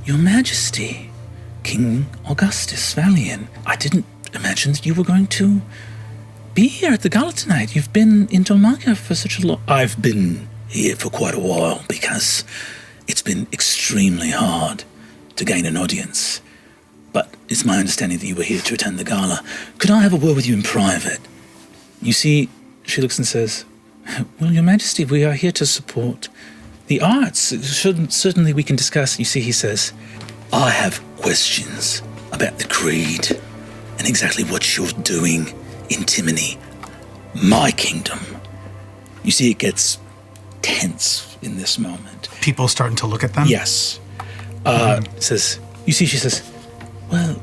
Your Majesty, King Augustus Valiant, I didn't imagine that you were going to be here at the gala tonight. You've been in Dolmaga for such a long... I've been here for quite a while because it's been extremely hard to gain an audience. But it's my understanding that you were here to attend the gala. Could I have a word with you in private? You see, she looks and says, well, Your Majesty, we are here to support the arts. Certainly we can discuss. You see, he says, I have questions about the creed and exactly what you're doing in Timony, my kingdom. You see, it gets tense in this moment. People starting to look at them? Yes. Says, you see, she says, well,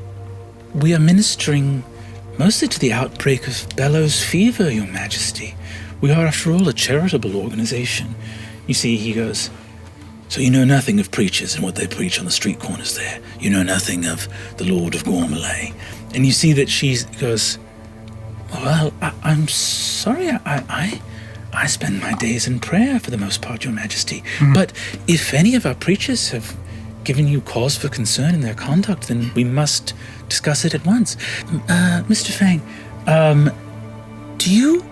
we are ministering mostly to the outbreak of Bellows fever, Your Majesty. We are, after all, a charitable organization. You see, he goes, so you know nothing of preachers and what they preach on the street corners there. You know nothing of the Lord of Gormalay. And you see that she goes, well, I'm sorry, I spend my days in prayer for the most part, Your Majesty. But if any of our preachers have given you cause for concern in their conduct, then we must discuss it at once. Mr. Fang, do you,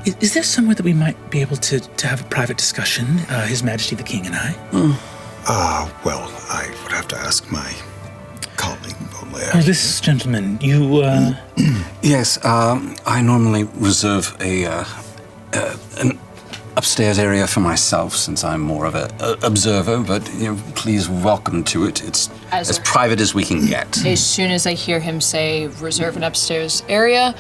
is there somewhere that we might be able to have a private discussion, His Majesty the King and I? Well, I would have to ask my colleague, Bolaire. Oh, this gentleman, you, Yes, I normally reserve an upstairs area for myself, since I'm more of a observer, but please welcome to it. It's as private as we can get. As soon as I hear him say reserve an upstairs area,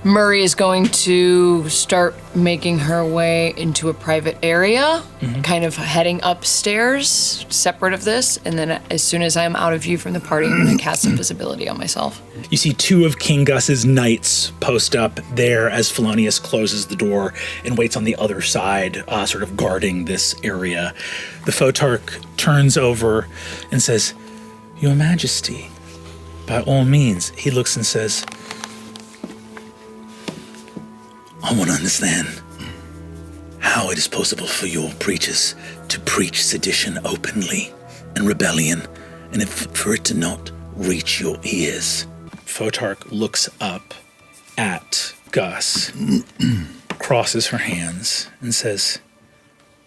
Murray is going to start making her way into a private area, kind of heading upstairs, separate of this, and then as soon as I'm out of view from the party, I'm going to cast invisibility on myself. You see two of King Gus's knights post up there as Felonius closes the door and waits on the other side, sort of guarding this area. The Photarch turns over and says, Your Majesty, by all means. He looks and says, I want to understand how it is possible for your preachers to preach sedition openly and rebellion, and for it to not reach your ears. Photarch looks up at Gus, crosses her hands, and says,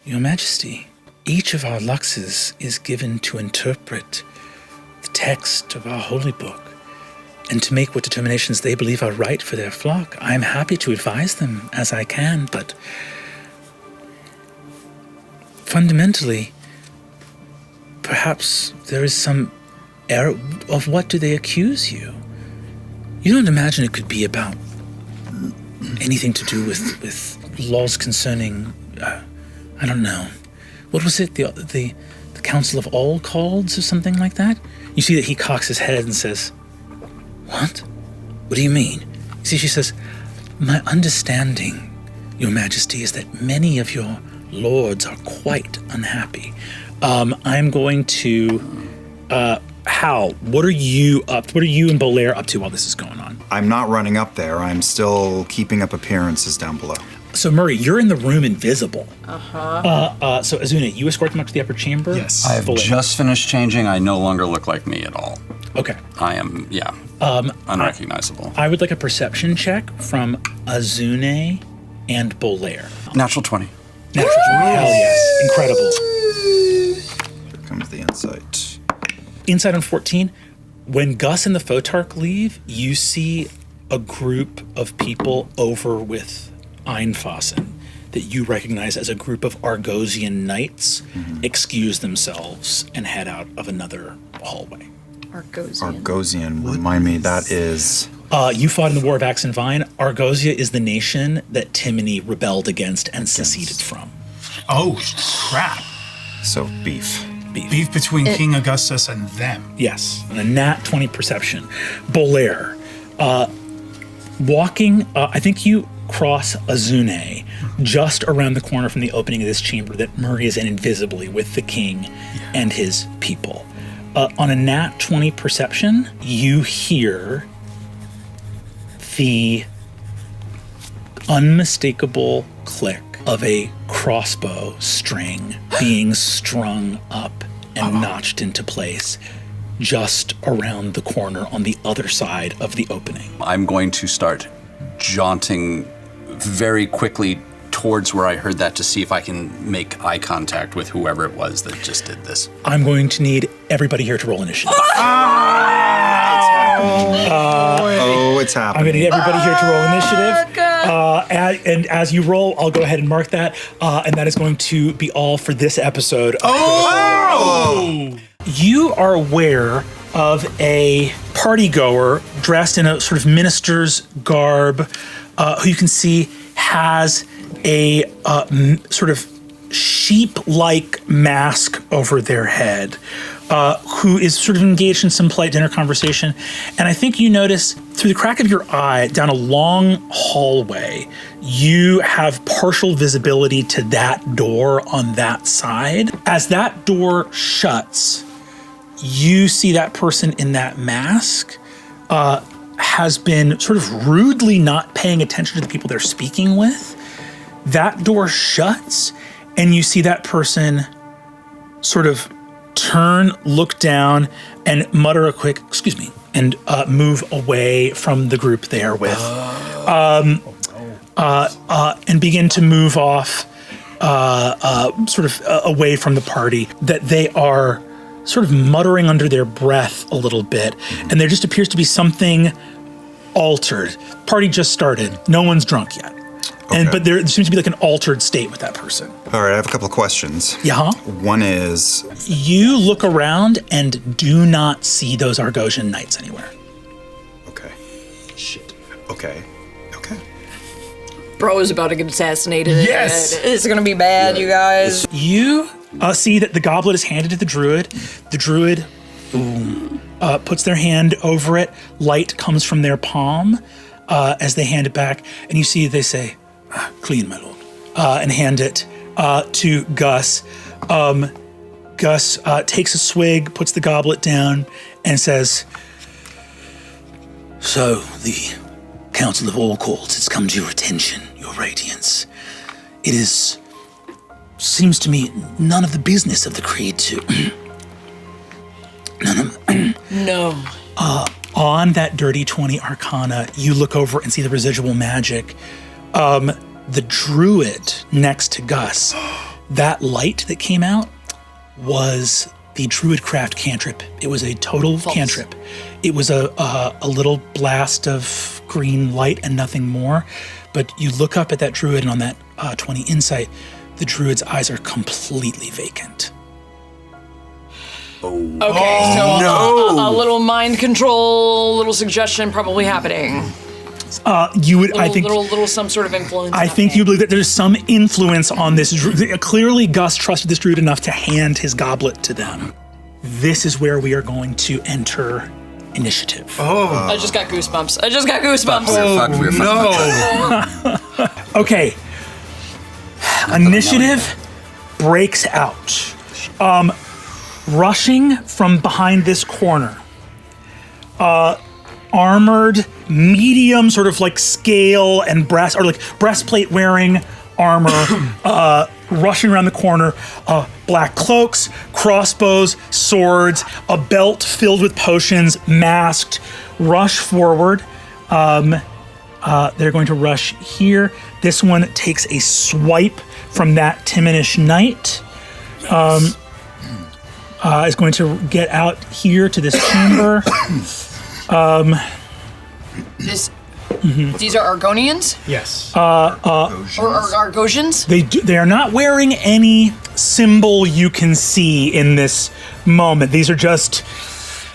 Your Majesty, each of our luxes is given to interpret the text of our holy book and to make what determinations they believe are right for their flock. I am happy to advise them as I can, but fundamentally, perhaps there is some error. Of what do they accuse you? You don't imagine it could be about anything to do with laws concerning, I don't know. What was it? The Council of All Calds or something like that? You see that he cocks his head and says, What? What do you mean? See, she says, my understanding, Your Majesty, is that many of your lords are quite unhappy. I'm going to, Hal, what are you and Bolaire up to while this is going on? I'm not running up there. I'm still keeping up appearances down below. So, Murray, you're in the room invisible. So, Azuna, you escort them up to the upper chamber? Yes. I've just finished changing. I no longer look like me at all. Okay. I am, unrecognizable. I would like a perception check from Azune and Bolaire. Natural 20. Natural 20. Hell yes. Incredible. Here comes the insight. Insight on 14. When Gus and the Photarch leave, you see a group of people over with Einfassen that you recognize as a group of Argosian knights excuse themselves and head out of another hallway. Argosian, remind me, that is... You fought in the War of Axe and Vine. Argosia is the nation that Timony rebelled against and seceded from. Oh, crap. So, beef. Beef between King Augustus and them. Yes, and a nat 20 perception. Bolaire, walking, I think you cross Azune just around the corner from the opening of this chamber that Murray is in invisibly with the king and his people. On a nat 20 perception, you hear the unmistakable click of a crossbow string being strung up and notched into place just around the corner on the other side of the opening. I'm going to start jaunting very quickly towards where I heard that to see if I can make eye contact with whoever it was that just did this. I'm going to need everybody here to roll initiative. It's happening. I'm going to need everybody here to roll initiative. And as you roll, I'll go ahead and mark that. And that is going to be all for this episode. You are aware of a party goer dressed in a sort of minister's garb, who you can see has a sort of sheep-like mask over their head, who is sort of engaged in some polite dinner conversation. And I think you notice through the crack of your eye down a long hallway, you have partial visibility to that door on that side. As that door shuts, you see that person in that mask has been sort of rudely not paying attention to the people they're speaking with. That door shuts, and you see that person sort of turn, look down, and mutter a quick, excuse me, and move away from the group they are with. And begin to move off sort of away from the party, that they are sort of muttering under their breath a little bit. And there just appears to be something altered. Party just started. No one's drunk yet. Okay. But there seems to be like an altered state with that person. All right, I have a couple of questions. Yeah? One is, You look around and do not see those Argosian knights anywhere. okay. Shit. Okay. Bro is about to get assassinated. Yes! It's gonna be bad, you guys. You see that the goblet is handed to the druid. The druid puts their hand over it. Light comes from their palm as they hand it back. And you see they say, clean, my lord, and hand it to Gus. Gus takes a swig, puts the goblet down, and says, "So, the Council of All Courts has come to your attention, your radiance. It seems to me, none of the business of the Creed to..." No. On that dirty 20 Arcana, you look over and see the residual magic. The druid next to Gus, that light that came out was the druidcraft cantrip. It was a total cantrip. It was a little blast of green light and nothing more. But you look up at that druid, and on that 20 insight, the druid's eyes are completely vacant. Okay, so a little mind control, little suggestion probably happening. You would, Little, I think, little some sort of influence. I think you believe that there's some influence on this druid. Clearly, Gus trusted this druid enough to hand his goblet to them. This is where we are going to enter initiative. I just got goosebumps. Okay. Initiative breaks out. Rushing from behind this corner. Armored, medium, sort of like scale and breastplate wearing armor, rushing around the corner. Black cloaks, crossbows, swords, a belt filled with potions, masked, rush forward. They're going to rush here. This one takes a swipe from that Timonish knight. Is going to get out here to this chamber. These are Argonians? Yes. Or Argosians? They are not wearing any symbol you can see in this moment. These are just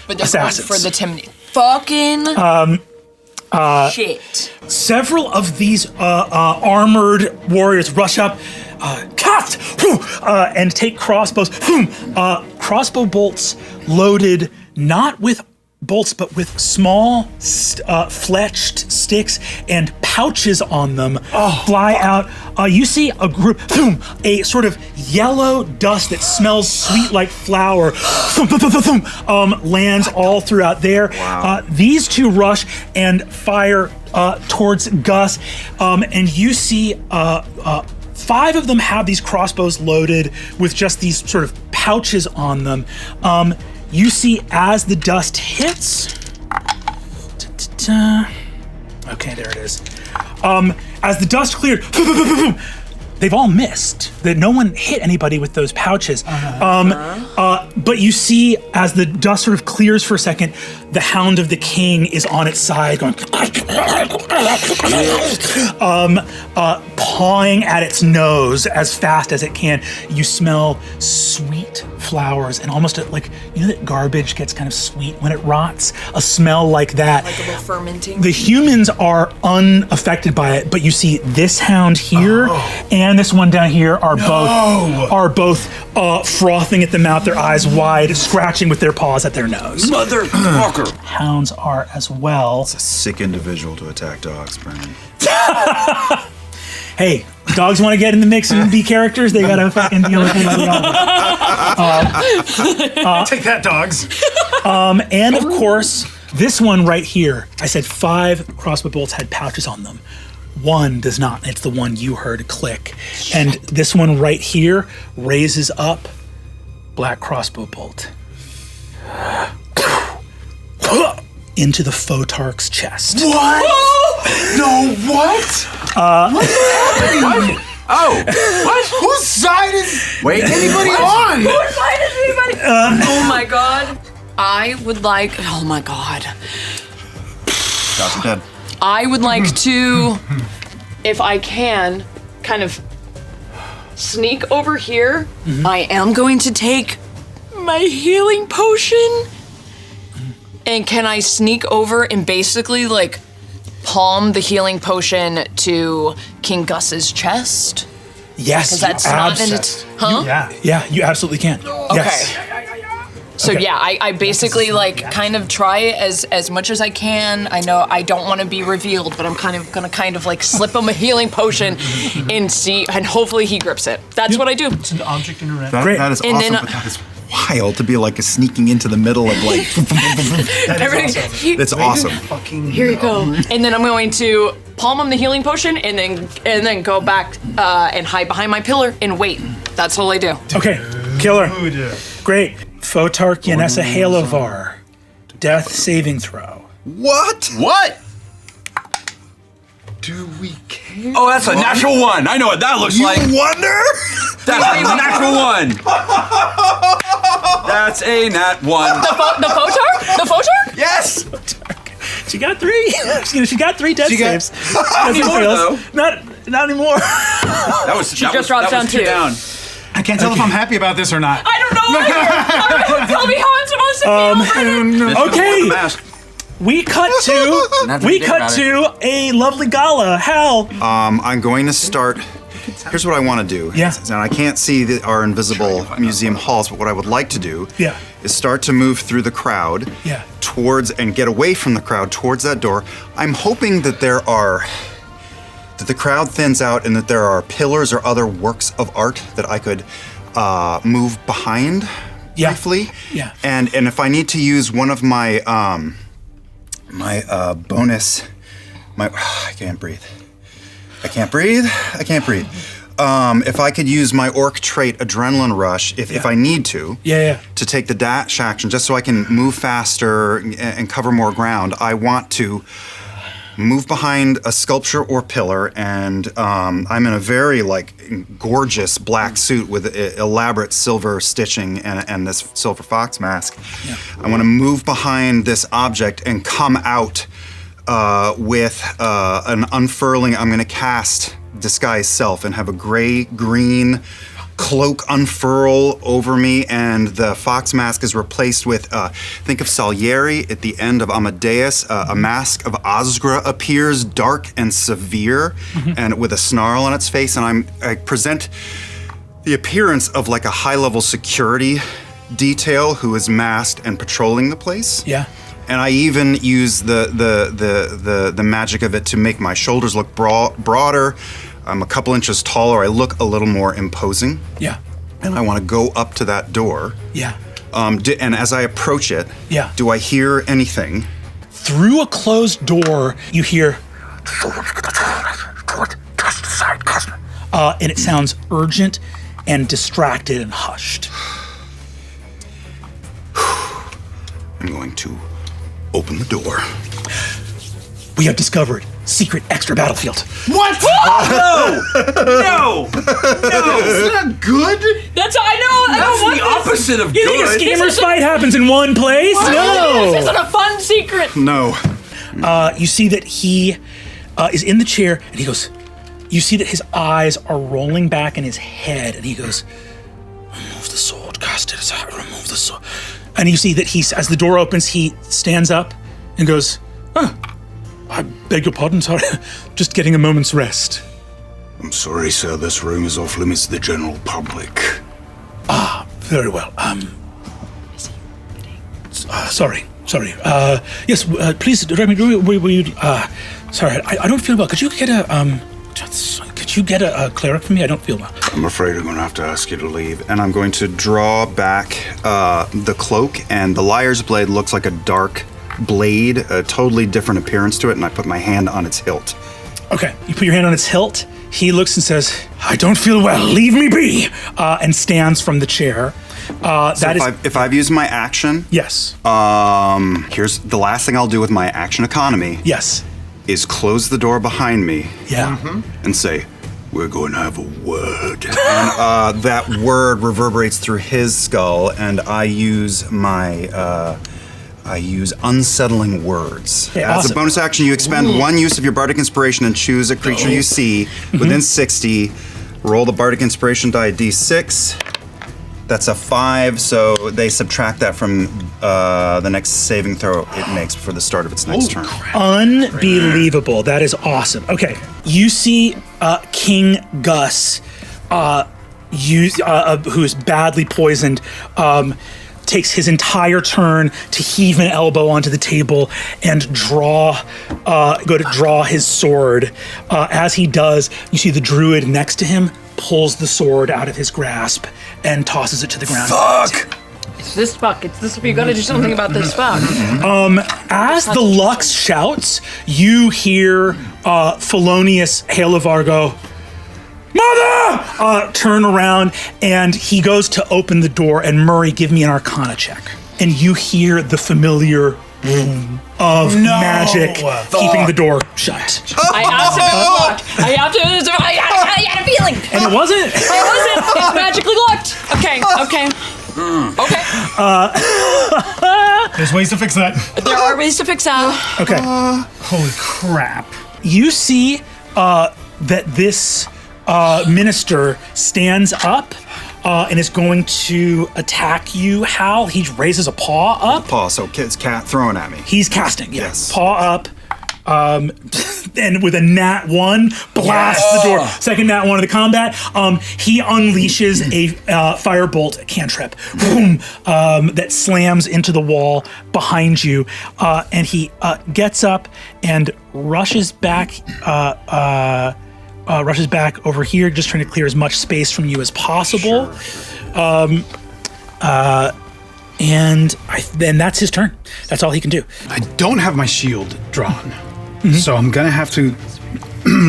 But they're assassins. for the Timony. Fucking shit. Several of these armored warriors rush up, cast, and take crossbows. Crossbow bolts loaded not with bolts, but with small fletched sticks and pouches on them fly out. You see a group, a sort of yellow dust that smells sweet like flour, lands all throughout there. Wow. These two rush and fire towards Gus, and you see 5 of them have these crossbows loaded with just these sort of pouches on them. You see as the dust hits. Okay, there it is. As the dust cleared, they've all missed. That no one hit anybody with those pouches. But you see, as the dust sort of clears for a second, the Hound of the King is on its side, going, pawing at its nose as fast as it can. You smell sweet flowers, and almost like, you know that garbage gets kind of sweet when it rots? A smell like that. Like a little fermenting. The humans are unaffected by it, but you see this hound here and this one down here are both frothing at the mouth, their eyes wide, scratching with their paws at their nose. Motherfucker! Hounds are as well. It's a sick individual to attack dogs, Brennan. Hey, dogs want to get in the mix and be characters, they gotta fucking deal with it. Take that, dogs. And of course, this one right here, I said 5 crossbow bolts had pouches on them. 1 does not. It's the one you heard click. And this one right here raises up black crossbow bolt into the Photarch's chest. What? No, what? What's happening? Oh, what? Whose side is anybody on? Whose side is anybody? Oh my god. I would like. Oh my god. Dogs are dead. I would like to, if I can, kind of sneak over here. I am going to take my healing potion. And can I sneak over and basically like palm the healing potion to King Gus's chest? Yes, Because that's not in its. Huh? Yeah, you absolutely can. Yes. So Okay. yeah, I basically like kind of try as much as I can. I know I don't want to be revealed, but I'm gonna like slip him a healing potion and see, and hopefully he grips it. That's what I do. It's an object interaction. Great. That is And awesome, then, but that is wild to be like sneaking into the middle of like. It's awesome. Here you go. And then I'm going to palm him the healing potion, and then go back and hide behind my pillar and wait. That's all I do. Okay, killer. Great. Photarch Yanessa Halovar. Death saving throw. What? What? Do we care? Oh, that's a natural 1. I know what that looks like. Wonder? That's a natural 1. That's a nat 1. The Photarch? The Photarch? Yes. She got 3. She got 3 death saves. Not anymore, though. Not anymore. That was. She just dropped down 2. I can't tell if I'm happy about this or not. I don't know either. Tell me how I'm supposed to feel. Okay. Mask. We cut to a lovely gala. Hal. I'm going to start. Here's what I want to do. Yeah. Now I can't see our invisible museum halls, but what I would like to do is start to move through the crowd towards and get away from the crowd towards that door. I'm hoping that that the crowd thins out and that there are pillars or other works of art that I could move behind briefly. Yeah. And if I need to use one of my bonus, I can't breathe. If I could use my orc trait, Adrenaline Rush, if I need to take the dash action, just so I can move faster and cover more ground, I want to move behind a sculpture or pillar, and I'm in a very gorgeous black suit with elaborate silver stitching and this silver fox mask. I want to move behind this object and come out with an unfurling. I'm going to cast Disguise Self and have a gray-green cloak unfurl over me, and the fox mask is replaced with, think of Salieri at the end of Amadeus. A mask of Osgra appears, dark and severe, and with a snarl on its face, and I present the appearance of like a high-level security detail who is masked and patrolling the place. Yeah. And I even use the magic of it to make my shoulders look broader. I'm a couple inches taller. I look a little more imposing. Yeah. And I want to go up to that door. Yeah. And as I approach it, do I hear anything? Through a closed door, you hear and it sounds urgent and distracted and hushed. I'm going to open the door. We have discovered secret extra battlefield. What? No! Is that good? I don't want The opposite of You think a good. scammers fight happens in one place? This No! isn't a fun secret. No. You see that he is in the chair, and he goes, you see that his eyes are rolling back in his head, and he goes, remove the sword, cast it aside, remove the sword. And you see that as the door opens, he stands up and goes, I beg your pardon, sorry, just getting a moment's rest. I'm sorry, sir, this room is off limits to the general public. Very well. Sorry. Yes, please, Remy, will you, sorry, I don't feel well. Could you get a cleric for me? I don't feel well. I'm afraid I'm going to have to ask you to leave. And I'm going to draw back the cloak, and the Liar's Blade looks like a dark blade, a totally different appearance to it, and I put my hand on its hilt. Okay, you put your hand on its hilt. He looks and says, I don't feel well, leave me be, and stands from the chair. If I've used my action, Yes. here's the last thing I'll do with my action economy. Yes. Is close the door behind me. Yeah. And say, we're going to have a word. And that word reverberates through his skull, and I use unsettling words. Okay, As awesome. a bonus action, you expend one use of your bardic inspiration and choose a creature you see within 60. Roll the bardic inspiration die d6. That's a 5, so they subtract that from the next saving throw it makes before the start of its next turn. Unbelievable. That is awesome. Okay, you see King Gus, who is badly poisoned, takes his entire turn to heave an elbow onto the table and go to draw his sword. As he does, you see the druid next to him pulls the sword out of his grasp and tosses it to the ground. Fuck! It's this fuck. You gotta do something about this fuck. As the Lux shouts, you hear Felonious Halevar go, Mother! Turn around, and he goes to open the door, and Murray, give me an Arcana check. And you hear the familiar boom of magic keeping the door shut. I asked him if it was locked. I had a feeling. And it wasn't. It's magically locked. Okay. There's ways to fix that. There are ways to fix that. Okay. Holy crap. You see that this minister stands up and is going to attack you. Hal, he raises a paw up. Paw, so it's cat throwing at me. He's casting, Yes. Paw up. And with a nat 1, blasts the door. Second nat 1 of the combat. He unleashes a firebolt cantrip, boom, that slams into the wall behind you. And he gets up and rushes back over here, just trying to clear as much space from you as possible. Sure. And then that's his turn. That's all he can do. I don't have my shield drawn. So I'm going to have to,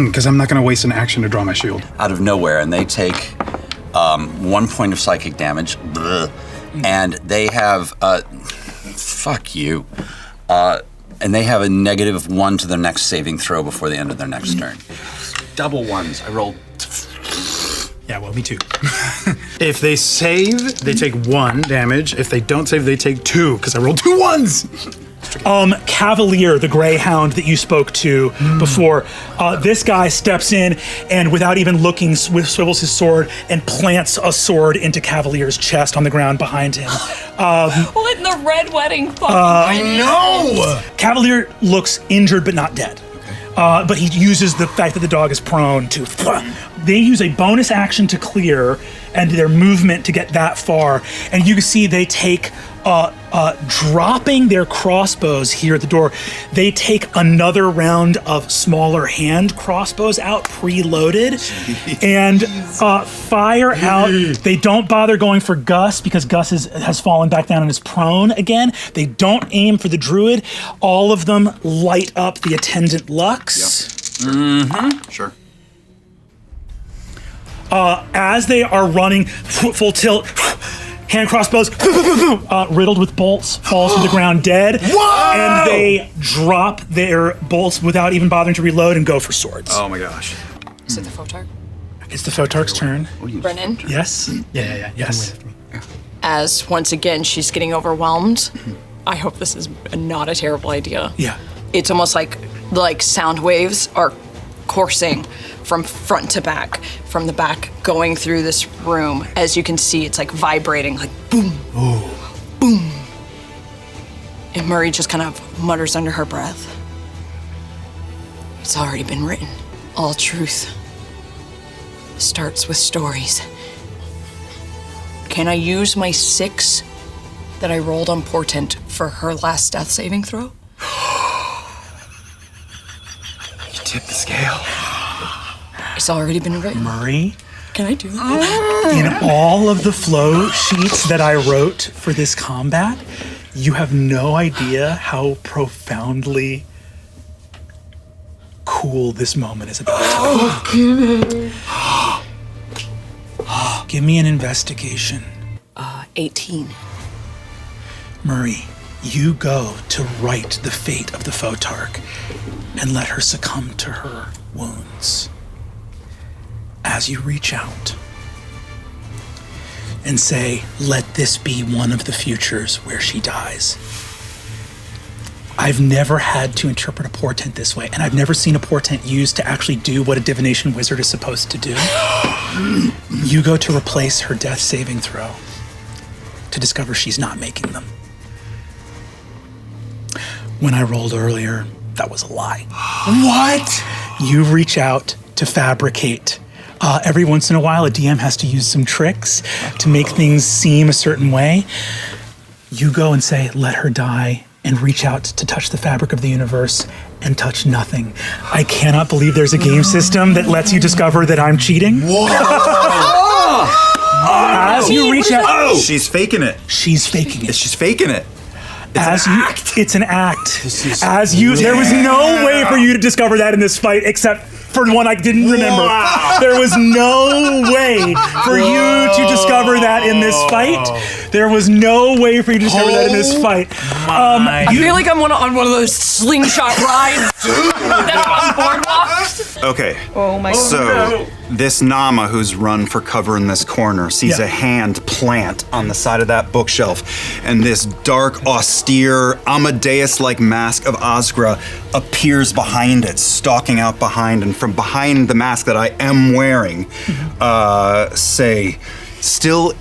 because I'm not going to waste an action to draw my shield. Out of nowhere, and they take 1 point of psychic damage, and they have fuck you, and they have a -1 to their next saving throw before the end of their next turn. Double ones. I rolled. Yeah, well, me too. If they save, they take 1 damage. If they don't save, they take 2, because I rolled 2 ones. Cavalier, the greyhound that you spoke to before, this guy steps in and without even looking swivels his sword and plants a sword into Cavalier's chest on the ground behind him. What in the red wedding fucking I know! Cavalier looks injured but not dead. But he uses the fact that the dog is prone to... They use a bonus action to clear and their movement to get that far. And you can see they take... dropping their crossbows here at the door, they take another round of smaller hand crossbows out, preloaded, and fire out. They don't bother going for Gus because Gus has fallen back down and is prone again. They don't aim for the druid. All of them light up the attendant Lux. Yep. Sure. As they are running, full tilt, hand crossbows, riddled with bolts, falls to the ground dead. Whoa! And they drop their bolts without even bothering to reload and go for swords. Oh my gosh. Is it the Photark? It's the Photark's turn. Brennan? Yes? Yeah. Yes. As once again she's getting overwhelmed, I hope this is not a terrible idea. Yeah. It's almost like sound waves are coursing from front to back, from the back going through this room. As you can see, it's like vibrating, like boom, boom. And Murray just kind of mutters under her breath. It's already been written. All truth starts with stories. Can I use my 6 that I rolled on Portent for her last death saving throw? You tipped the scale. It's already been written. Murray, Can I do that? in all of the flow sheets that I wrote for this combat, you have no idea how profoundly cool this moment is about to be. Give me an investigation. 18. Murray, you go to write the fate of the Photark and let her succumb to her wounds. As you reach out and say, let this be one of the futures where she dies. I've never had to interpret a portent this way, and I've never seen a portent used to actually do what a divination wizard is supposed to do. You go to replace her death saving throw to discover she's not making them. When I rolled earlier, that was a lie. What? You reach out to fabricate. Every once in a while, a DM has to use some tricks to make things seem a certain way. You go and say, let her die, and reach out to touch the fabric of the universe and touch nothing. I cannot believe there's a game system that lets you discover that I'm cheating. As you reach out, She's faking it. she's faking it. She's faking it. It's an act. There was no way for you to discover that in this fight, except for one I didn't remember. There was no way for you to discover that in this fight. There was no way for you to discover that in this fight. I feel like I'm on one of those slingshot rides that on boardwalks. Okay. Oh my So this Nama who's run for cover in this corner sees a hand plant on the side of that bookshelf, and this dark, austere, Amadeus-like mask of Osgra appears behind it, stalking out behind, and from behind the mask that I am wearing, still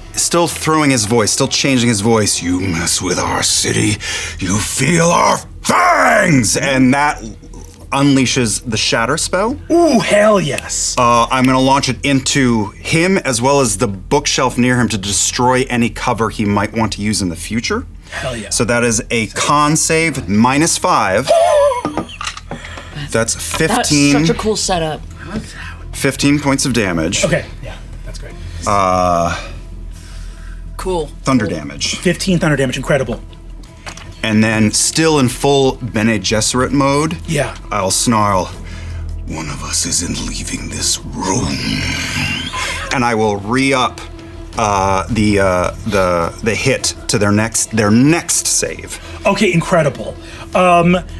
throwing his voice, still changing his voice, you mess with our city, you feel our fangs! And that unleashes the shatter spell. Ooh, hell yes. I'm gonna launch it into him as well as the bookshelf near him to destroy any cover he might want to use in the future. Hell yeah. So that is a con save -5. That's 15. That's such a cool setup. 15 points of damage. Okay, yeah, that's great. Cool. Thunder damage. 15 thunder damage, incredible. And then, still in full Bene Gesserit mode, Yeah. I'll snarl, one of us isn't leaving this room. And I will re-up the hit to their next save. Okay, incredible.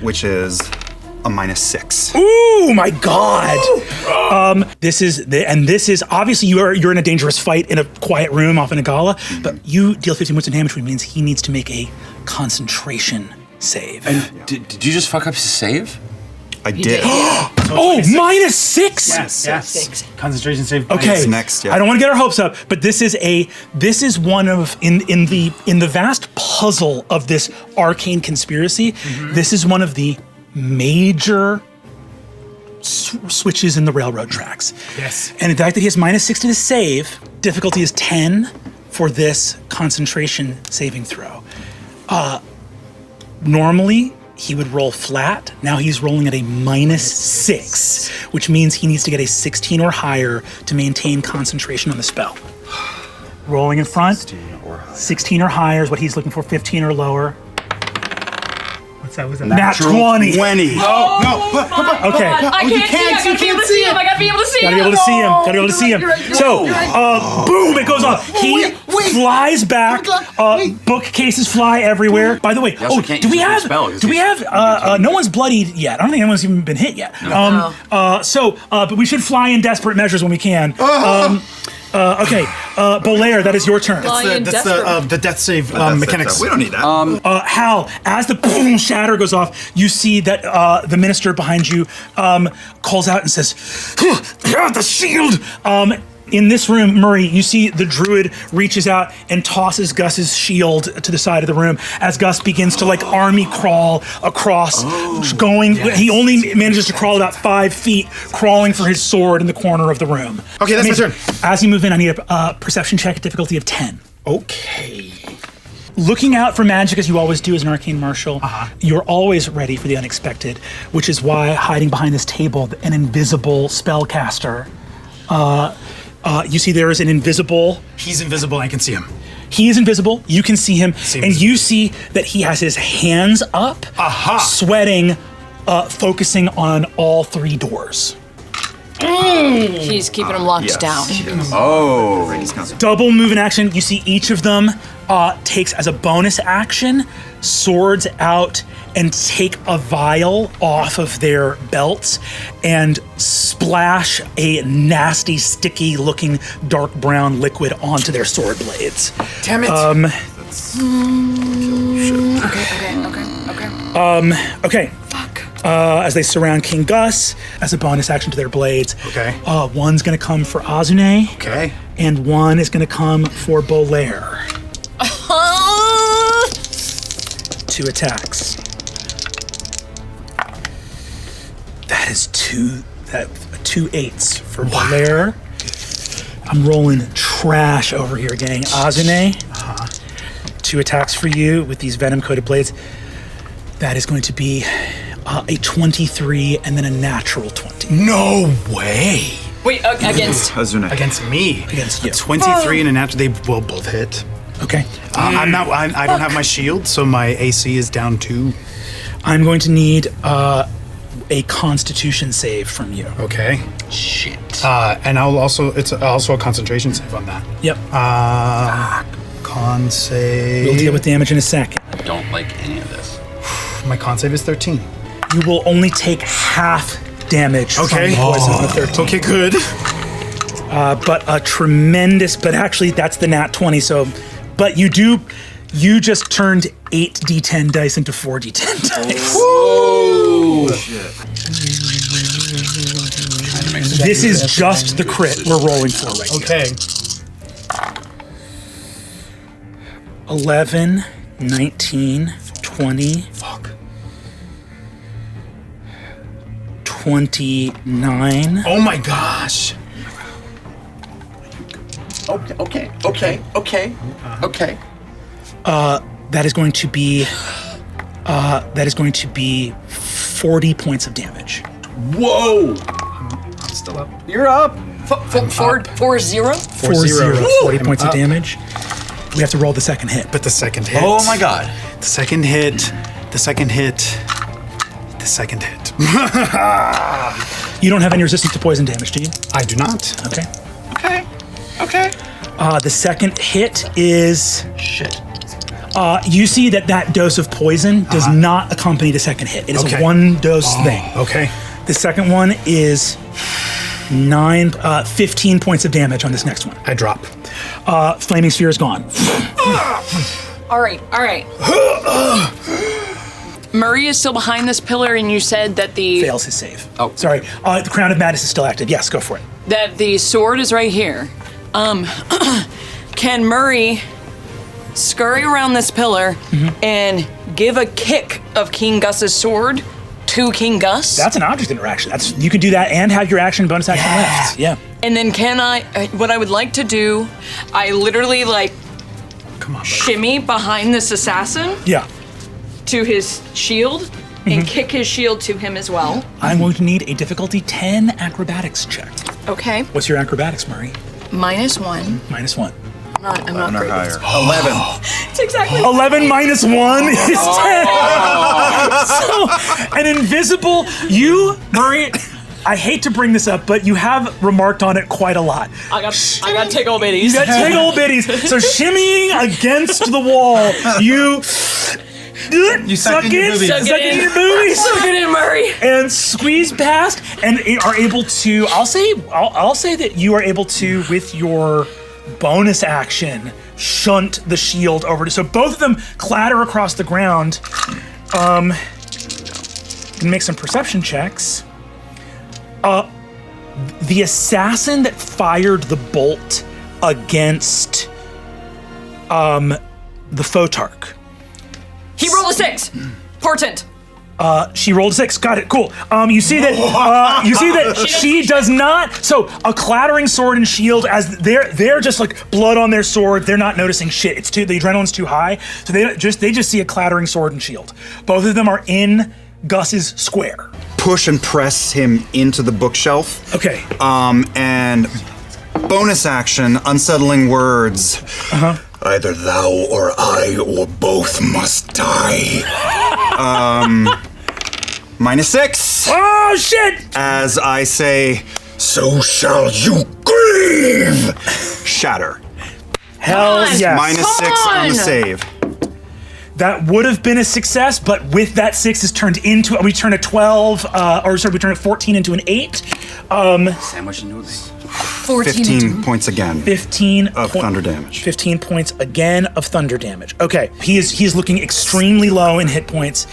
Which is a -6. Ooh, my God. This is obviously you're in a dangerous fight in a quiet room off in a gala, but you deal 15 points of damage, which means he needs to make a concentration save. And did you just fuck up his save? I did. Oh, -6. Yes. Concentration save. Okay. It's next, yeah. I don't want to get our hopes up, but this is one of in the vast puzzle of this arcane conspiracy. This is one of the major switches in the railroad tracks. Yes. And the fact that he has -6 to the save, difficulty is 10 for this concentration saving throw. Normally, he would roll flat. Now he's rolling at a -6, which means he needs to get a 16 or higher to maintain concentration on the spell. Rolling in front, 16 or higher is what he's looking for, 15 or lower. What's that? Nat 20. 20. Oh, no. Okay. I can't see him. I gotta be able to see him. Gotta be able to see him. So, boom, it goes off. He flies back. Bookcases fly everywhere. By the way, do we have? No one's bloodied yet. I don't think anyone's even been hit yet. But we should fly in desperate measures when we can. Okay, Bolaire, that is your turn. That's the death save mechanics. We don't need that. Hal, as the boom shatter goes off, you see that the minister behind you calls out and says, "The shield!" In this room, Murray, you see the druid reaches out and tosses Gus's shield to the side of the room as Gus begins to army crawl across, he only manages to crawl about 5 feet, crawling for his sword in the corner of the room. Okay, that's my turn. As you move in, I need a perception check at difficulty of 10. Okay. Looking out for magic as you always do as an arcane marshal, you're always ready for the unexpected, which is why hiding behind this table, an invisible spellcaster, you see there is an invisible... He's invisible, I can see him. He is invisible, you can see him, and you see that he has his hands up, sweating, focusing on all 3 doors. He's keeping them locked down. Double move in action, you see each of them takes as a bonus action, swords out, and take a vial off of their belts and splash a nasty, sticky-looking dark brown liquid onto their sword blades. Damn it. Okay. Fuck. As they surround King Gus as a bonus action to their blades. Okay. One's gonna come for Azune. Okay. And one is gonna come for Bolaire. 2 attacks. That is 2 8s for Bolaire. I'm rolling trash over here, gang. Azune, 2 attacks for you with these venom-coated blades. That is going to be a 23 and then a natural 20. No way. Wait, against? Azune. Against me. Against you. 23 and a natural, they will both hit. Okay. I don't have my shield, so my AC is down 2. I'm going to need a Constitution save from you. Okay. Shit. And it's also a concentration save on that. Yep. Con save. We'll deal with damage in a second. I don't like any of this. My con save is 13. You will only take half damage from the poison of 13. Okay, good. But a tremendous, but actually that's the nat 20, so, but you just turned 8d10 dice into 4d10 dice. Whoa! Shit. This is just the crit we're rolling for right Okay. here. 11, 19, 20. Fuck. 29. Oh my gosh. Okay. That is going to be 40 points of damage. Whoa! I'm still up. You're up. 4-0? 40 points of damage. We have to roll the second hit. But the second hit. Oh my god. The second hit. You don't have any resistance to poison damage, do you? I do not. Okay. Okay. The second hit is... Shit. you see that dose of poison does not accompany the second hit. It is a one dose thing. Okay. The second one is 15 points of damage on this next one. I drop. Flaming Sphere is gone. All right. Murray is still behind this pillar, and you said that Fails his save. Oh, sorry. The Crown of Madness is still active. Yes, go for it. that the sword is right here. Can Murray scurry around this pillar and give a kick of King Gus's sword to King Gus? That's an object interaction. You can do that and have your action bonus action left. Yeah. And then can I, what I would like to do, I literally shimmy behind this assassin. Yeah. To his shield and kick his shield to him as well. I'm going to need a difficulty 10 acrobatics check. Okay. What's your acrobatics, Murray? -1. -1. I'm not great. Higher. 11. It's exactly 11 minus 1 is 10. So, an invisible, Murray, I hate to bring this up, but you have remarked on it quite a lot. I got tickle bitties. You got tickle bitties. So shimmying against the wall, you suck in your boobies. Suck it in, Murray. And squeeze past, and are able to. I'll say that you are able to, with your bonus action, shunt the shield over. So both of them clatter across the ground. Can make some perception checks. The assassin that fired the bolt against the Photarch. He rolled a 6. Portent. She rolled a 6. Got it. Cool. You see that she does not. So a clattering sword and shield, as they're just like blood on their sword. They're not noticing shit. The adrenaline's too high. So they just see a clattering sword and shield. Both of them are in Gus's square. Push and press him into the bookshelf. Okay. And bonus action, unsettling words. Either thou or I or both must die. -6. Oh shit! As I say, So shall you grieve. shatter. Hell yes. -6 on the save. That would have been a success, but with that 6 is turned into, we turn a 12, we turn a 14 into an 8. Sandwich into a bait. 15 points again. 15 of thunder damage. 15 points again of thunder damage. Okay, he is looking extremely low in hit points.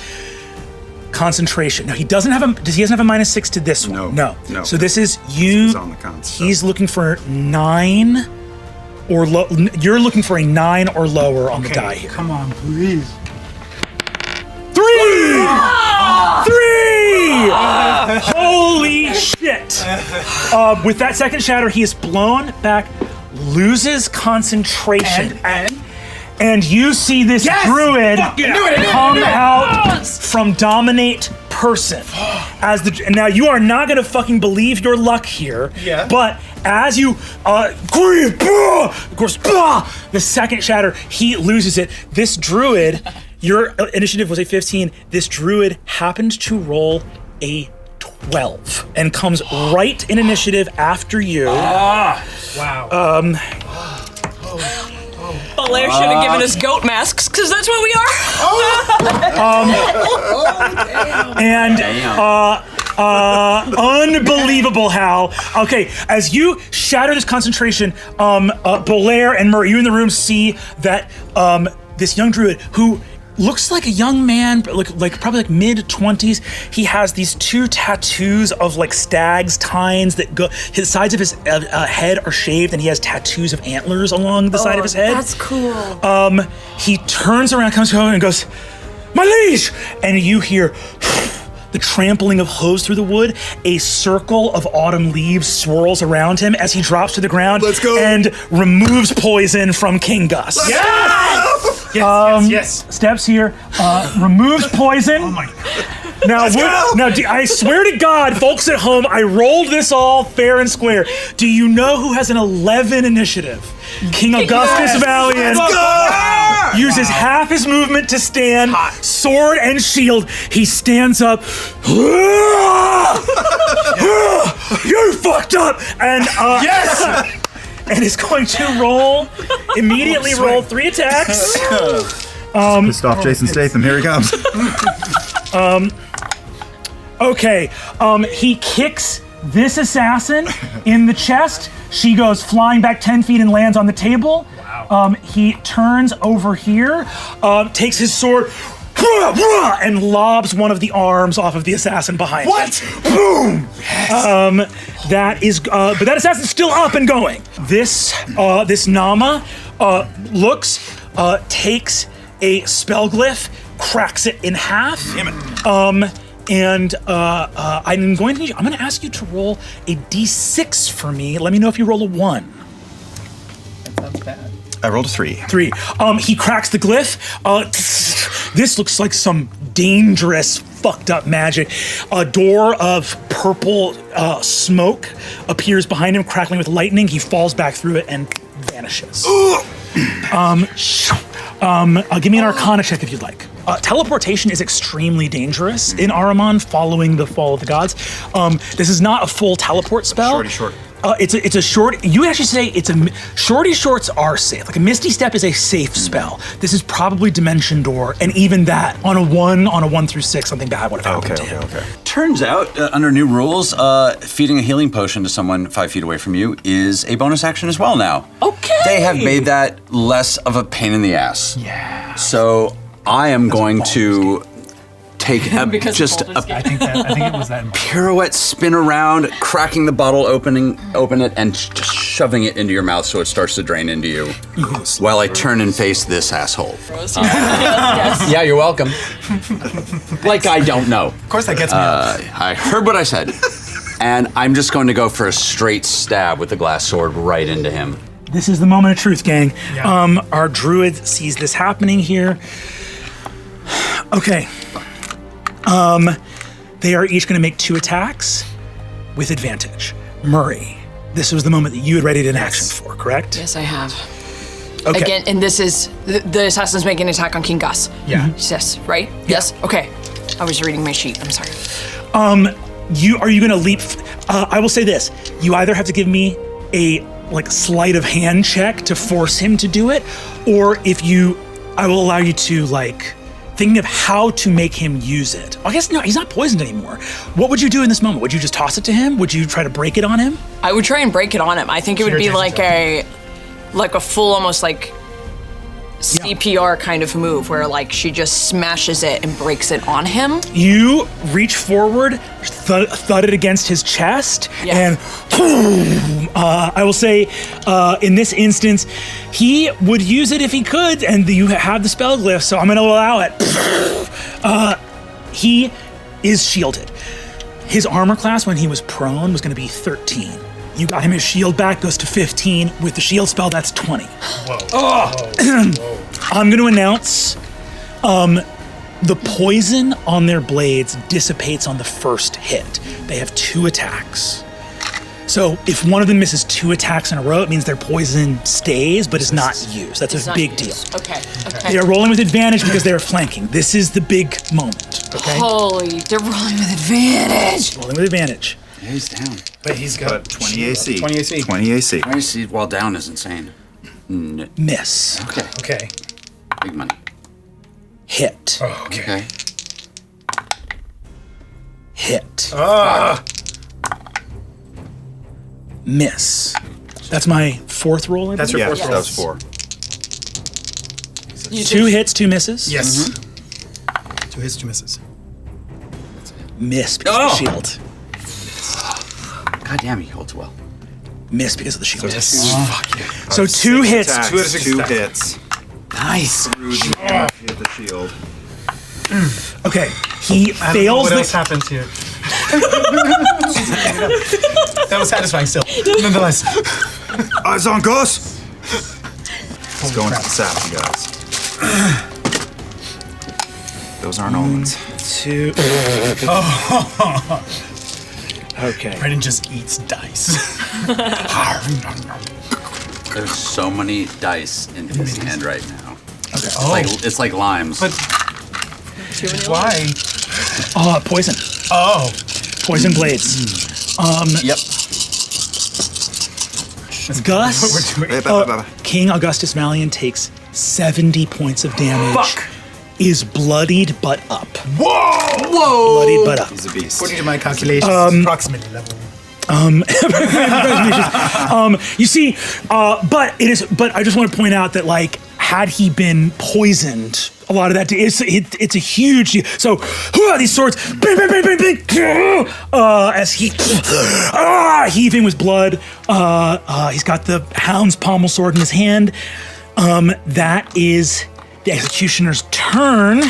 Concentration. No, he doesn't have a -6 to this one. No. So this is you. He's on the cons, so. He's looking for 9 or low. You're looking for a 9 or lower on the die here. Come on, please. 3! 3! Holy shit! With that second shatter, he is blown back, loses concentration. And you see this druid come out from Dominate Person. Now you are not gonna fucking believe your luck here. Yeah. But as you of course, the second shatter, he loses it. This druid, your initiative was a 15. This druid happened to roll a 12 and comes right in initiative after you. Wow. Belair should have given us goat masks, because that's what we are. Unbelievable, Hal. Okay, as you shatter this concentration, Belair and Murray, you in the room see that this young druid who looks like a young man, but probably mid-20s. He has these 2 tattoos of stags' tines that go. His sides of his head are shaved, and he has tattoos of antlers along the side of his head. That's cool. He turns around, comes home, and goes, "My liege!" And you hear the trampling of hooves through the wood. A circle of autumn leaves swirls around him as he drops to the ground. Let's go. And removes poison from King Gus. Yes. Steps here, removes poison. Oh my God. Now, I swear to God, folks at home, I rolled this all fair and square. Do you know who has an 11 initiative? King Augustus Valiant. Uses half his movement to stand, sword and shield. He stands up. You fucked up! And and is going to immediately roll 3 attacks. Pissed off Jason Statham. Here he comes. Okay, he kicks this assassin in the chest. She goes flying back 10 feet and lands on the table. Wow. He turns over here, takes his sword, and lobs one of the arms off of the assassin behind him. What? Boom! Yes. But that assassin's still up and going. This Nama looks, takes a spell glyph, cracks it in half. Damn it. I'm going to ask you to roll a d6 for me. Let me know if you roll a 1. That sounds bad. I rolled a 3. 3. He cracks the glyph. This looks like some dangerous, fucked up magic. A door of purple smoke appears behind him, crackling with lightning. He falls back through it and vanishes. Give me an Arcana check if you'd like. Teleportation is extremely dangerous in Ahriman following the fall of the gods. This is not a full teleport spell. Short. It's a short. You actually say it's a shorty shorts are safe. Like a Misty Step is a safe spell. This is probably Dimension Door, and even that on a 1 through 6, something bad would have happened to him. Okay. Turns out, under new rules, feeding a healing potion to someone 5 feet away from you is a bonus action as well now. Okay. They have made that less of a pain in the ass. Yeah. So I am going to take I think it was that. pirouette, spin around, cracking the bottle, open it, and just shoving it into your mouth so it starts to drain into you. While I turn and face this asshole. Yes. Yeah, you're welcome. Like I don't know. Of course that gets me up. I heard what I said. And I'm just going to go for a straight stab with the glass sword right into him. This is the moment of truth, gang. Yeah. Our druid sees this happening here. Okay. They are each going to make 2 attacks with advantage. Murray, this was the moment that you had readied an action for, correct? Yes, I have. Okay. Again, and this is the assassin's making an attack on King Gus. Yeah. Yes, right? Yes. Okay. I was reading my sheet. I'm sorry. Are you going to leap? I will say this: you either have to give me a sleight of hand check to force him to do it, or I will allow you to thinking of how to make him use it. I guess no, he's not poisoned anymore. What would you do in this moment? Would you just toss it to him? Would you try to break it on him? I would try and break it on him. I think it would be like a full almost CPR kind of move where she just smashes it and breaks it on him. You reach forward, thud it against his chest, and boom, I will say in this instance, he would use it if he could, and you have the spell glyph, so I'm going to allow it. He is shielded. His armor class when he was prone was going to be 13. You got him his shield back, goes to 15. With the shield spell, that's 20. Whoa. I'm going to announce the poison on their blades dissipates on the first hit. They have 2 attacks. So if one of them misses 2 attacks in a row, it means their poison stays, but is not used. That's a big deal. Okay. They are rolling with advantage because they are flanking. This is the big moment, okay? Holy, they're rolling with advantage. Rolling with advantage. Yeah, he's down. But he's got 20 AC. 20 AC. 20 AC. 20 AC while down is insane. Miss. Okay. Big money. Hit. Oh, okay. Hit. Miss. That's my 4th roll, I That's believe? your 4th roll. That was 4. 2 hits, 2 misses. Yes. 2 hits, 2 misses. Miss because of the shield. God damn, he holds well. Miss because of the shield. Fuck yeah. So 2 hits. Attacks, 2 hits. Nice. Through the shield. Okay, he fails. What else happens here? That was satisfying still. Nonetheless. Eyes on Gus! Let's go into the sap, you guys. Those aren't almonds. 2. Okay. Brennan just eats dice. There's so many dice in his hand right now. Okay. It's like limes. But why? Poison. Oh. Poison blades. Yep. Gus, What we're doing. King Augustus Malian takes 70 points of damage. Fuck. Is bloodied but up. Whoa! Bloodied but up. He's a beast. According to my calculations, approximately level. You see, but I just want to point out that had he been poisoned, a lot of that it's a huge deal. So these swords, bang, bang, bang, bang, bang, as he heaving with blood. He's got the hound's pommel sword in his hand. That is the executioner's turn.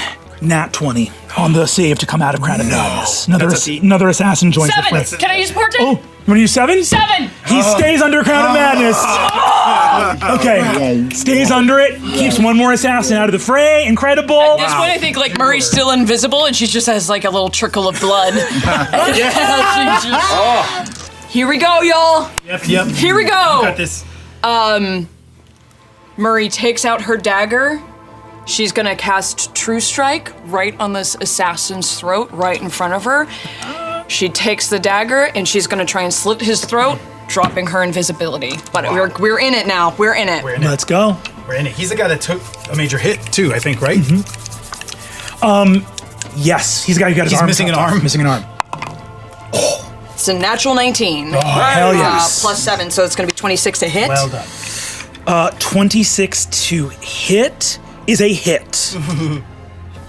Nat 20 on the save to come out of Crown of Madness. Another assassin joins the fray. 7. Can I use portent? Oh, you want to use 7? 7. He stays under Crown of Madness. Okay, stays under it. Keeps one more assassin out of the fray. Incredible. At this point, I think Murray's still invisible, and she just has a little trickle of blood. Here we go, y'all. Yep. Here we go. Got this. Murray takes out her dagger. She's gonna cast True Strike right on this assassin's throat, right in front of her. She takes the dagger and she's gonna try and slit his throat, dropping her invisibility. But we're in it now. We're in it. Let's go. We're in it. He's the guy that took a major hit too, I think, right? Yes, he's got his He's arm. missing an arm? Missing an arm. It's a natural 19. Hell yes. Plus 7, so it's gonna be 26 to hit. Well done. 26 to hit is a hit.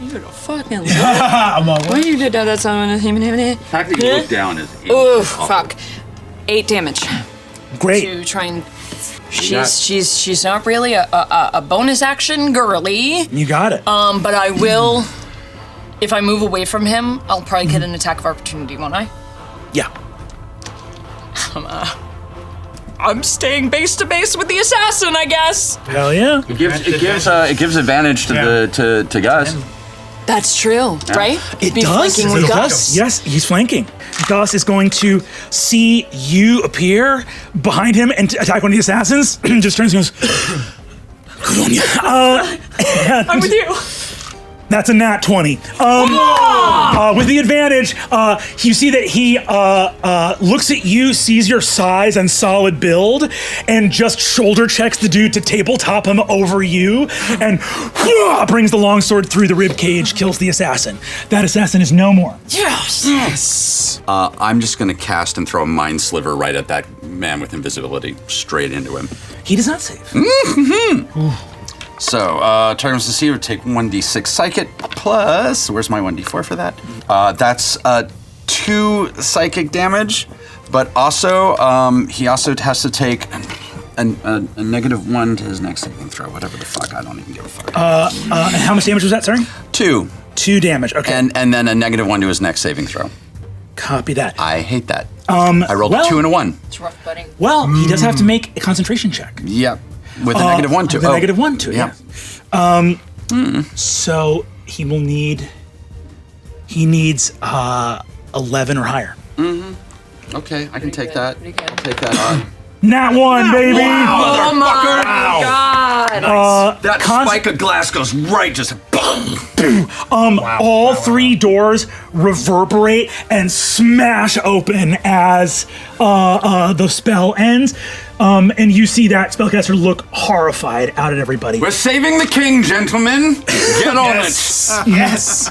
You're a fucking I'm all Why you did that? That's not The fact that you look down is. Ooh, fuck. 8 damage. Great. To try and. She's not really a bonus action girly. You got it. But I will. If I move away from him, I'll probably get an attack of opportunity, won't I? Yeah. I'm staying base to base with the assassin, I guess. Hell yeah. It gives advantage to Gus. That's true, right? It Be does. flanking with It Gus. does. Yes, he's flanking. Gus is going to see you appear behind him and attack one of the assassins. Just turns and goes, "Good on you." I'm with you. That's a nat 20. With the advantage, you see that he looks at you, sees your size and solid build, and just shoulder checks the dude to tabletop him over you, and brings the longsword through the rib cage, kills the assassin. That assassin is no more. Yes. I'm just going to cast and throw a mind sliver right at that man with invisibility, straight into him. He does not save. So, target's deceiver, take 1d6 psychic plus. Where's my 1d4 for that? That's 2 psychic damage, but also he also has to take a -1 to his next saving throw. Whatever the fuck, I don't even give a fuck. How much damage was that? Sorry. 2. 2 damage. Okay. And then a -1 to his next saving throw. Copy that. I hate that. I rolled a 2 and a 1. It's rough, buddy. Well, he does have to make a concentration check. Yep. With a -1 to it. With a -1 to it. Yeah. So he will need. He needs 11 or higher. Okay, I can take good, that. pretty good. I'll take that on. Nat 1, baby. Oh my god! That spike of glass goes right, just All 3 doors reverberate and smash open as the spell ends. And you see that spellcaster look horrified out at everybody. We're saving the king, gentlemen. Get on it. Yes.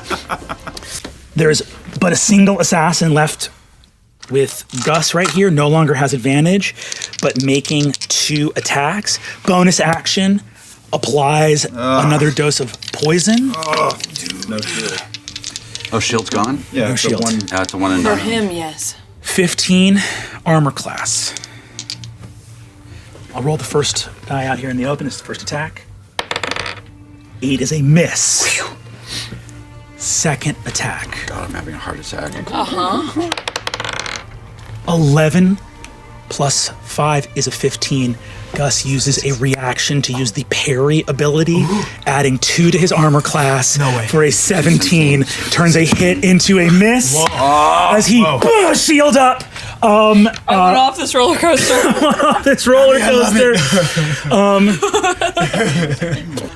There's but a single assassin left with Gus right here. No longer has advantage, but making 2 attacks. Bonus action applies another dose of poison. Oh, dude. No shield. Oh, shield's gone? Yeah, No it's a shield. 1. It's a 1 and For 9. him, yes. 15 armor class. I'll roll the first die out here in the open. It's the first attack. 8 is a miss. Second attack. God, I'm having a heart attack. 11 plus 5 is a 15. Gus uses a reaction to use the parry ability, adding 2 to his armor class for a 17. Turns a hit into a miss as he shield up. I went off this roller coaster. This roller coaster.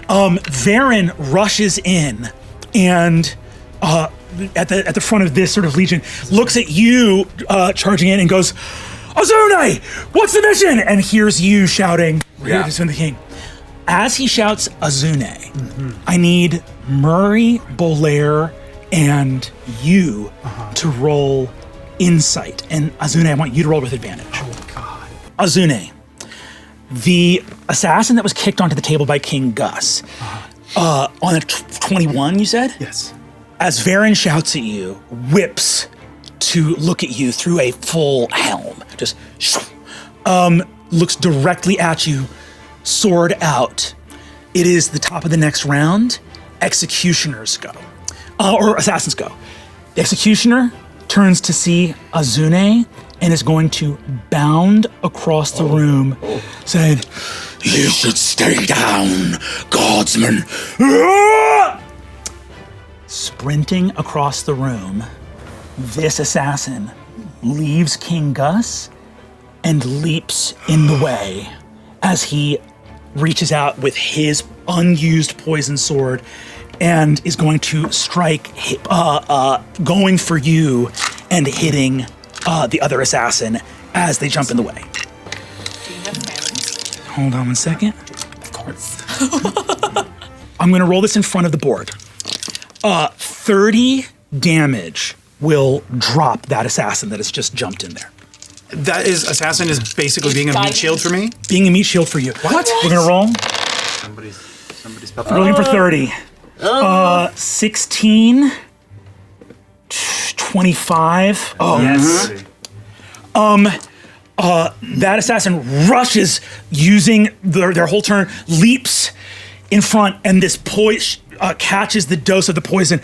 Varen rushes in and at the front of this sort of legion looks at you charging in and goes, "Azune, what's the mission?" and hears you shouting, "We're here to defend the king." As he shouts Azune, I need Murray, Bolaire, and you to roll insight. And Azune, I want you to roll with advantage. Oh, God. Azune, the assassin that was kicked onto the table by King Gus, on a 21, you said? Yes. As Varen shouts at you, whips to look at you through a full helm. Just looks directly at you, sword out. It is the top of the next round. Executioners go. Or assassins go. The executioner turns to see Azune and is going to bound across the room, saying, You should stay down, guardsman. Sprinting across the room, this assassin leaves King Gus and leaps in the way as he reaches out with his unused poison sword and is going to strike, going for you and hitting the other assassin as they jump in the way. Hold on one second. Of course. I'm going to roll this in front of the board. 30 damage will drop that assassin that has just jumped in there. Assassin is basically being a meat shield for me? Being a meat shield for you. What? We're going to roll. Somebody's We're looking for 30. 16, 25. Oh, yes. That assassin rushes using their whole turn, leaps in front, and this catches the dose of the poison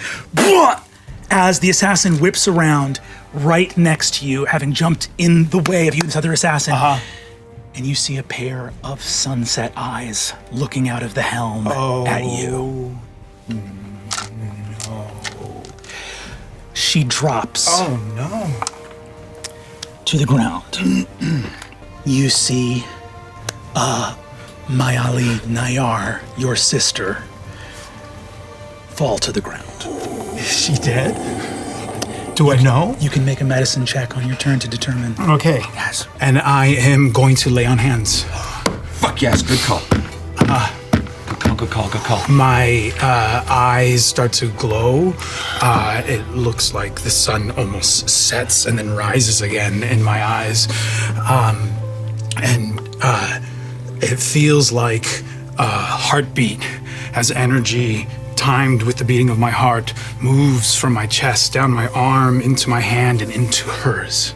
as the assassin whips around right next to you, having jumped in the way of you, this other assassin. And you see a pair of sunset eyes looking out of the helm at you. No. She drops. Oh, no. To the ground. You see Mayali Nayar, your sister, fall to the ground. Is she dead? Do I know? You can make a medicine check on your turn to determine. Okay. Yes. And I am going to lay on hands. Fuck yes, good call. Good call. My eyes start to glow. It looks like the sun almost sets and then rises again in my eyes. It feels like a heartbeat has energy timed with the beating of my heart, moves from my chest, down my arm, into my hand, and into hers.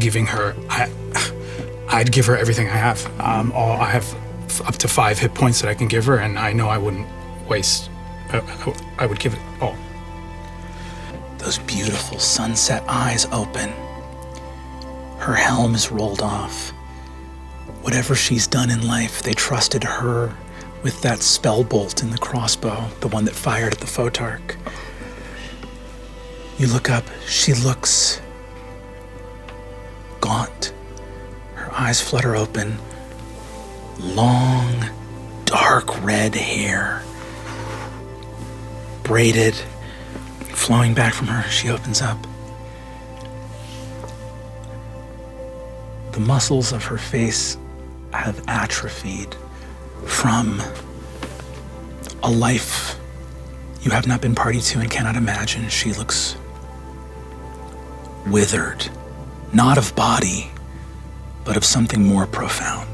Giving her, I'd give her everything I have. I have up to 5 hit points that I can give her, and I know I wouldn't waste. I would give it all. Those beautiful sunset eyes open. Her helm is rolled off. Whatever she's done in life, they trusted her with that spell bolt in the crossbow, the one that fired at the Photarch. You look up, she looks gaunt. Her eyes flutter open. Long, dark red hair, braided, flowing back from her. She opens up. The muscles of her face have atrophied from a life you have not been party to and cannot imagine. She looks withered, not of body, but of something more profound.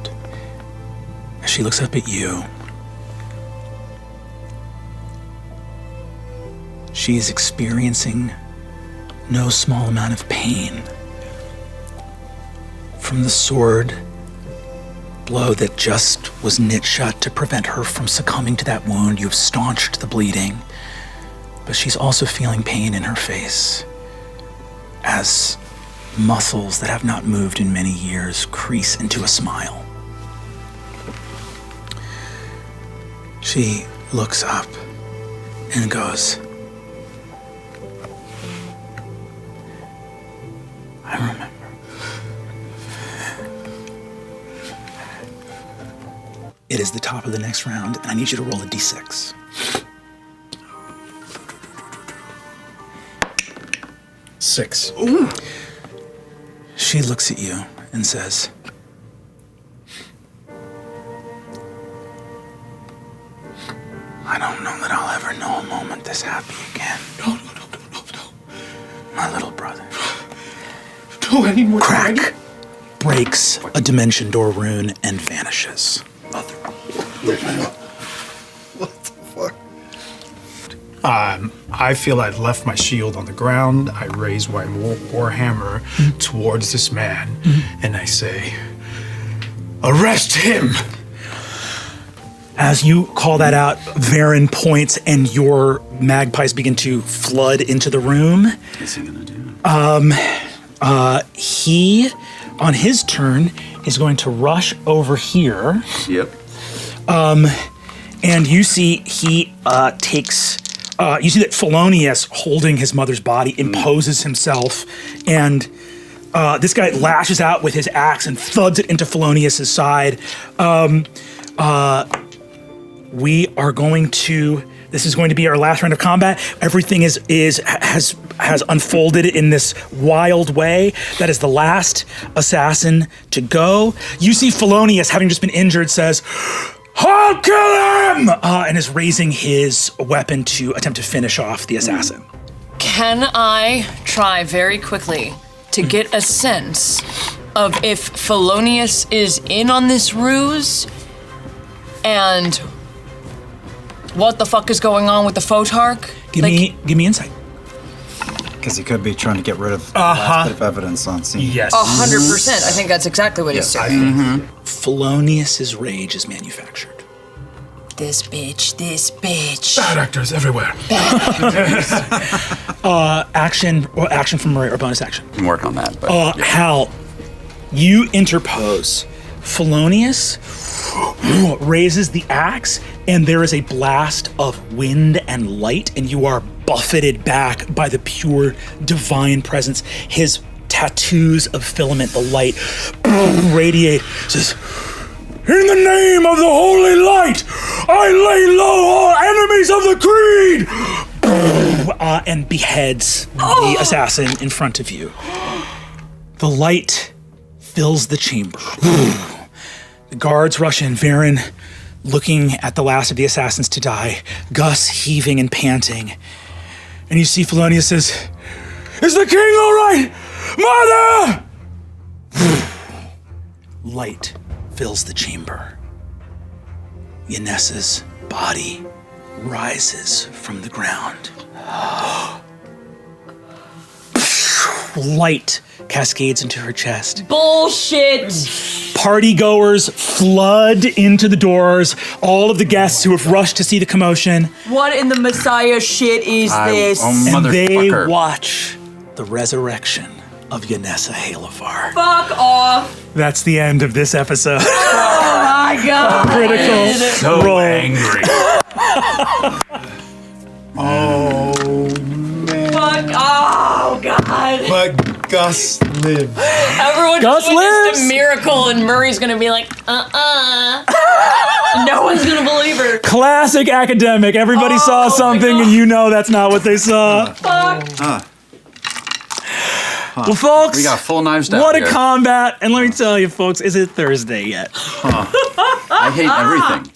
As she looks up at you, she is experiencing no small amount of pain from the sword blow that just was knit shut to prevent her from succumbing to that wound. You've staunched the bleeding, but she's also feeling pain in her face as muscles that have not moved in many years crease into a smile. She looks up and goes, I remember. It is the top of the next round, and I need you to roll a d6. 6. Ooh. She looks at you and says, I don't know that I'll ever know a moment this happy again. No. My little brother. No anymore. Crack breaks a dimension door rune and vanishes. What the fuck? I feel I'd left my shield on the ground. I raise my warhammer towards this man, and I say, arrest him! As you call that out, Varen points and your magpies begin to flood into the room. What's he gonna do? He, on his turn, is going to rush over here. Yep. And you see he takes, you see that Felonius, holding his mother's body, imposes himself, and this guy lashes out with his axe and thuds it into Felonius's side. We are going to. This is going to be our last round of combat. Everything has unfolded in this wild way. That is the last assassin to go. You see Felonius, having just been injured, says, "I'll kill him!" And is raising his weapon to attempt to finish off the assassin. Can I try very quickly to get a sense of if Felonius is in on this ruse and what the fuck is going on with the Photarch? Give me insight. Because he could be trying to get rid of the last bit of evidence on scene. Yes. 100%. I think that's exactly what he's saying. Felonius's rage is manufactured. This bitch. Bad actors everywhere. Action from Murray or bonus action. Can work on that. But Hal, you interpose. Felonius raises the axe, and there is a blast of wind and light, and you are buffeted back by the pure divine presence. His tattoos of filament, the light, radiate. Says, "In the name of the holy light, I lay low all enemies of the creed!" And beheads the assassin in front of you. The light fills the chamber. The guards rush in, Varen looking at the last of the assassins to die, Gus heaving and panting. And you see Felonius says, "Is the king all right? Mother!" Light fills the chamber. Yanessa's body rises from the ground. Light cascades into her chest. Bullshit! Partygoers flood into the doors, all of the guests who have rushed to see the commotion. What in the Messiah shit is this? And they watch the resurrection of Yanessa Halifar. Fuck off! That's the end of this episode. Oh my god! Critical So roll. angry. Oh, man. Fuck! Oh god! But Gus lives. Everyone's Gus doing lives. this a miracle, and Murray's gonna be like, No one's gonna believe her. Classic academic. Everybody saw something, and you know that's not what they saw. Fuck. Well, folks, we got full knives down what here. a combat! And let me tell you, folks, is it Thursday yet? I hate everything.